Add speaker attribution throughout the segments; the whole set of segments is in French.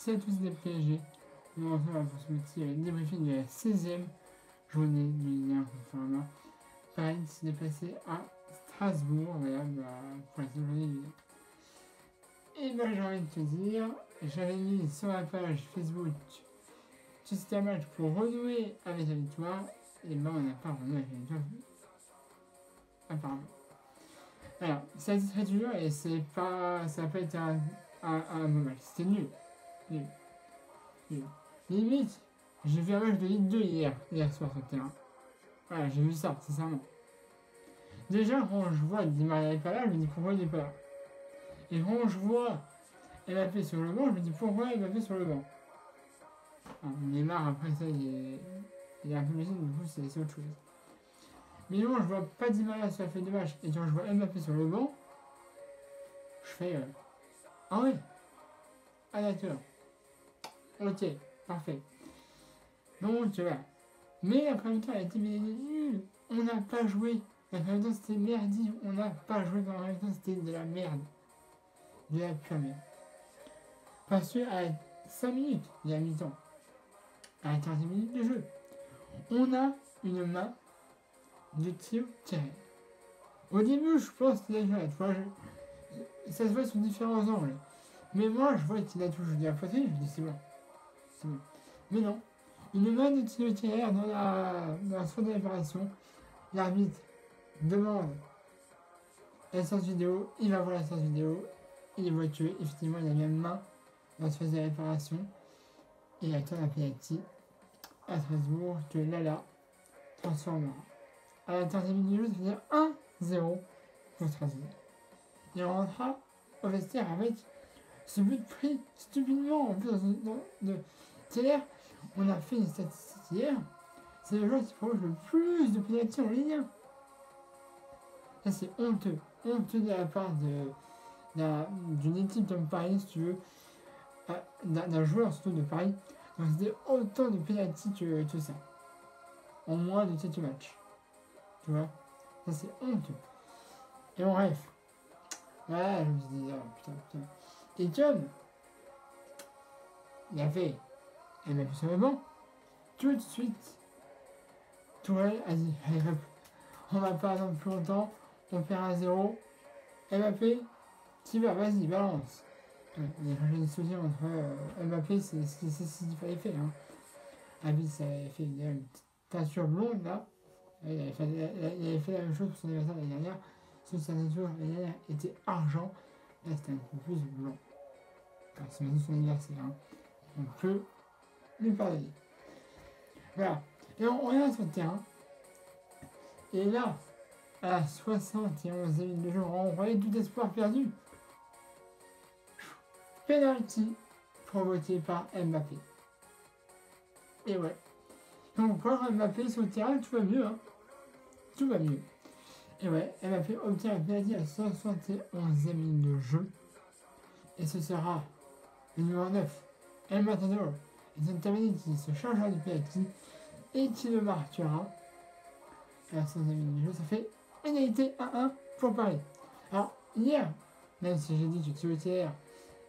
Speaker 1: c'est tous des PSG. On va faire pour ce petit débriefing de la 16e journée du Ligue 1 Conforama. Paris s'est déplacé à Strasbourg, voilà, pour la 16e journée du Ligue 1. Et j'ai envie de te dire, j'avais mis sur la page Facebook tout c'était un match pour renouer avec la victoire, et on n'a pas renoué avec la victoire, apparemment. Alors, ça a été très dur et ça n'a pas été un bon match. C'était nul. Limite, j'ai vu un match de Ligue 2 hier soir sur le terrain. Voilà, j'ai vu ça, sincèrement. Déjà, quand je vois Di Maria n'est pas là, je me dis pourquoi il n'est pas là. Et quand je vois Mbappé sur le banc, je me dis pourquoi Mbappé sur le banc. Alors, Neymar, après ça, il est un peu blessé, du coup, c'est autre chose. Mais non, je vois pas Di Maria sur la feuille de match, et quand je vois Mbappé sur le banc, je fais ah ouais. Ah d'accord. Ok, parfait. Donc voilà. Mais la première mi-temps, elle a été nulle. On n'a pas joué. La première mi-temps, c'était merdique. On n'a pas joué dans la première mi-temps, c'était de la merde. De la pure merde. Parce que à 5 minutes de la mi-temps, à 15 minutes de jeu, on a une main de tir tiré. Au début, je pense qu'il a joué. Ça se voit sur différents angles. Mais moi, je vois qu'il a toujours de la poitrine, je me dis c'est bon. C'est bon. Mais non. Une main de tir tiré dans la soirée de réparation. L'arbitre demande la séance vidéo, il va voir la séance vidéo, il voit que effectivement il a mis une main dans cette phase de réparation. Et il attend un penalty à Strasbourg que Lala transformera. À la 15e minute du jeu, ça veut dire 1-0 pour Strasbourg. Il rentrera au vestiaire avec ce but pris stupidement en plus c'est-à-dire, on a fait une statistique hier, c'est le joueur qui provoque le plus de penalty en Ligue 1. Ça c'est honteux de la part d'une équipe comme Paris, si tu veux, d'un joueur surtout de Paris, donc c'était autant de penalty que ça, en moins de 7 matchs, tu vois, ça c'est honteux. Et bon bref, voilà, je me suis dit, oh putain. Et comme il a fait un appui sur le banc, tout de suite, Tourelle a dit, allez hop, on va pas attendre plus longtemps, on perd 1-0, Mbappé, tu vas, vas-y, balance. Il y a changé de soutien entre Mbappé, c'est ce qu'il fallait faire. Hein. Abi, ça avait fait une teinture blonde là. Il avait fait la même chose pour son anniversaire l'année dernière. Sauf que sa teinture l'année dernière était argent. Là, c'était un peu plus blanc. Enfin, c'est maintenant son anniversaire. Hein. On peut lui pardonner. Voilà. Et on regarde sur le terrain. Et là, à la 71e minute de jeu, on voyait tout espoir perdu. Penalty provoqué par Mbappé. Et ouais. Donc quand Mbappé sur le terrain, tout va mieux. Hein. Tout va mieux. Et ouais, Mbappé obtient un penalty à la 71e minute de jeu. Et ce sera le numéro 9, El Matador, et son terminé qui se chargera du penalty et qui le marquera. À la 71e minute de jeu, ça fait égalité 1-1 pour Paris. Alors, hier, même si j'ai dit que Thierry Thiers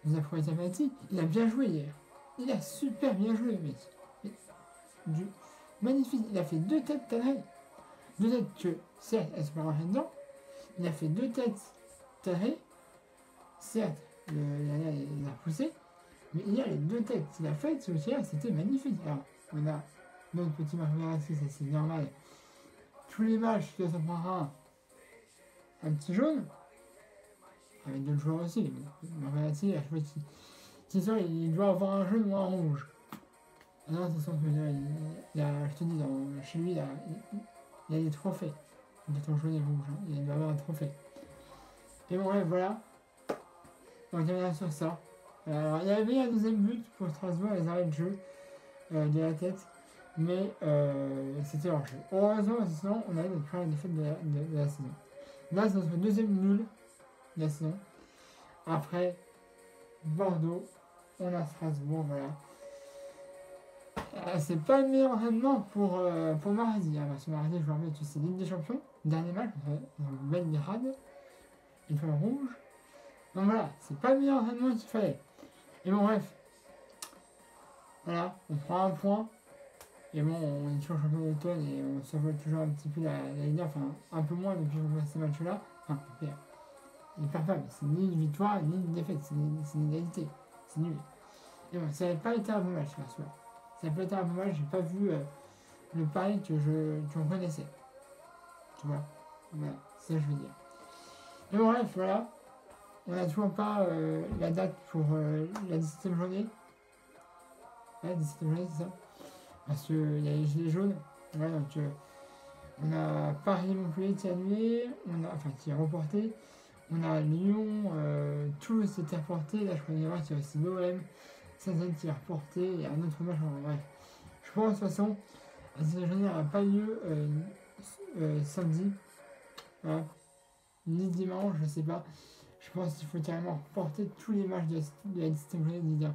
Speaker 1: nous a prouvé sa penalty, il a bien joué hier. Il a super bien joué, le mec. Magnifique, il a fait 2 têtes Tanré. 2 têtes que, certes, elles se sont pas dedans. Il a fait 2 têtes Tanré. Certes, il a poussé. Mais hier, les 2 têtes qu'il a faites, c'était magnifique. Alors, on a notre petit Marc Verratti, ça c'est normal. Tous les matchs, il doit s'en prendre un petit jaune. Avec d'autres joueurs aussi. Marc Verratti, à chaque fois qu'il sort, il doit avoir un jaune ou un rouge. Ah non, c'est son que je te dis, chez lui, il a des trophées. Il est en jaune et rouge, hein. Il doit avoir un trophée. Et bon, ouais, voilà. Donc, il y avait sur ça. Alors, il y avait un deuxième but pour Strasbourg, les arrêts de jeu de la tête. Mais c'était hors jeu. Heureusement, sinon, on avait notre première défaite de la saison. Là, c'est notre deuxième nul de la saison. Après Bordeaux, on a Strasbourg, voilà. C'est pas le meilleur entraînement pour mardi, hein, parce que mardi, je vous rappelle que c'est Ligue des Champions, dernier match, Belgrade, étoile rouge. Donc voilà, c'est pas le meilleur entraînement qu'il fallait. Et bon, bref, Voilà, on prend un point. Et bon, on est toujours champion d'automne et on s'envole toujours un petit peu la leader, enfin un peu moins depuis qu'on voit ces matchs-là. Enfin, il perd pas, mais c'est ni une victoire, ni une défaite, c'est une égalité. C'est nul. Et bon, ça n'avait pas été un bon match, là, celui-là. Ça n'a pas été un bon match, j'ai pas vu le pari qu'on connaissait. Tu vois. Voilà, c'est ça que je veux dire. Et bon, bref, voilà. On n'a toujours pas la date pour la 17e journée. Ouais, 17e journée, c'est ça. Parce qu'il y a les gilets jaunes. Ouais, donc on a Paris-Montpellier qui est annulé, enfin qui est reporté. On a Lyon, Toulouse qui était reporté. Là, je crois qu'il y a aussi l'OM, Saint-Etienne qui est reporté. Il y a un autre match. Bref. Je pense de toute façon, la 17e journée n'aura pas lieu samedi. Voilà. Ni dimanche, je sais pas. Je pense qu'il faut carrément reporter tous les matchs de la 17e journée de Ligue 1.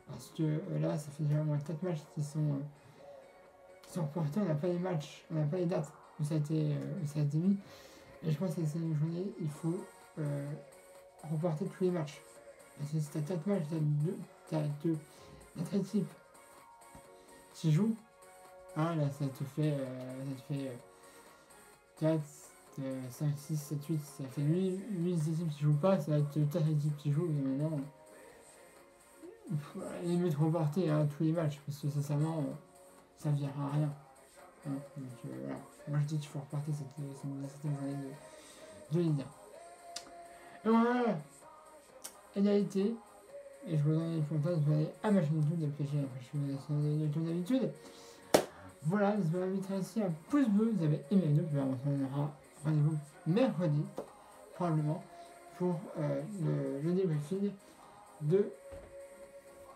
Speaker 1: Parce que là, ça fait déjà au moins 4 matchs qui sont reportés. On n'a pas les matchs, on n'a pas les dates où ça a été mis. Et je pense que la 17e journée, il faut reporter tous les matchs. Parce que si tu as 4 matchs, tu as 4 équipes qui jouent. Hein, là, ça te fait 4, 5, 6, 7, 8, ça fait 8 équipes qui jouent pas, ça va être 4 équipes qui jouent, et maintenant, limite reporter tous les matchs, parce que sincèrement, ça ne viendra à rien. Hein, donc voilà, moi je dis qu'il faut reporter cette journée de Ligue 1. Et voilà, égalité, et je vous donne les pointages, vous allez à ma chaîne YouTube, d'afficher la chaîne YouTube d'habitude. Voilà, je vous invite ainsi un pouce bleu, vous avez aimé la vidéo, puis on aura rendez-vous mercredi, probablement, pour le débriefing de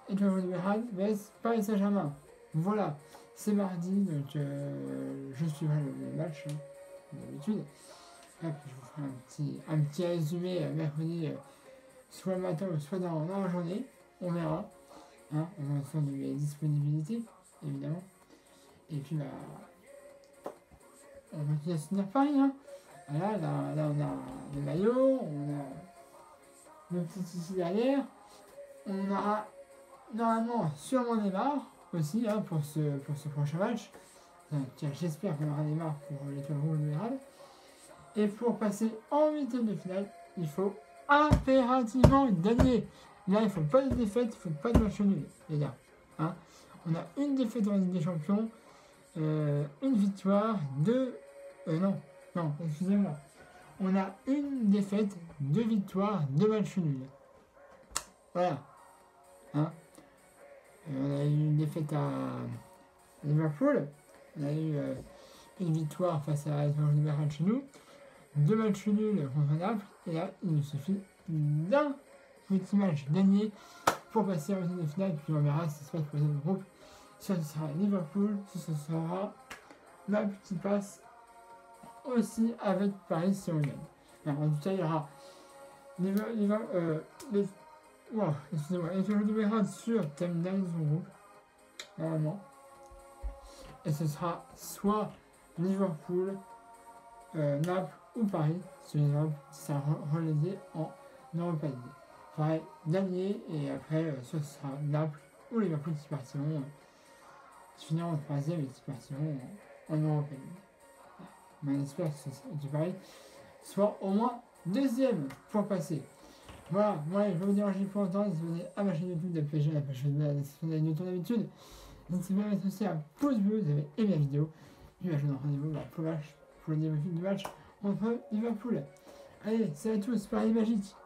Speaker 1: Étoile de Bérade vs Paris Saint-Germain. Voilà, c'est mardi, donc je suivrai le match, hein, d'habitude. Je vous ferai un petit résumé mercredi, soit le matin ou soit dans la journée, on verra, hein, en fonction de mes disponibilités, évidemment. Et puis on continue à se tenir Paris, hein. Voilà, là on a le maillot, on a le petit ici derrière, on aura normalement sûrement Neymar aussi, hein, pour ce prochain match. J'espère qu'on aura Neymar pour l'étoile rouge de Bérade. Et pour passer en huitième de finale, il faut impérativement gagner. Là, il ne faut pas de défaite, il ne faut pas de match nul, les gars. Hein. On a une défaite en Ligue des Champions, une victoire, non, excusez-moi. On a une défaite, 2 victoires, 2 matchs nuls. Voilà. Hein. On a eu une défaite à Liverpool. On a eu une victoire face à Étoile de Bérade chez nous. 2 matchs nuls contre Naples. Et là, il nous suffit d'un petit match gagné pour passer en demi de finale. Puis on verra si ça se passe pour les autres groupes. Soit ce sera Liverpool, soit ce sera Naples qui passe aussi avec Paris si on gagne. Alors, en tout cas, il y aura excusez-moi, Étoile de Bérade sur thème dans son groupe, normalement. Et ce sera soit Liverpool, Naples ou Paris, si ça sera relégué en Europa League. Pareil, gagner, et après, soit ce sera Naples ou Liverpool qui partiront, qui finiront en troisième et qui partiront en Europa League. Mais on espère que du Paris soit au moins deuxième pour passer. Voilà, moi je vais vous déranger pour longtemps, si vous venez à ma chaîne YouTube d'APG, la chaîne de la description de la vidéo d'habitude. N'hésitez pas à mettre aussi un pouce bleu si vous avez aimé la vidéo. Puis je vous donne rendez-vous pour le débriefing du match entre Liverpool. Allez, salut à tous, Paris magique.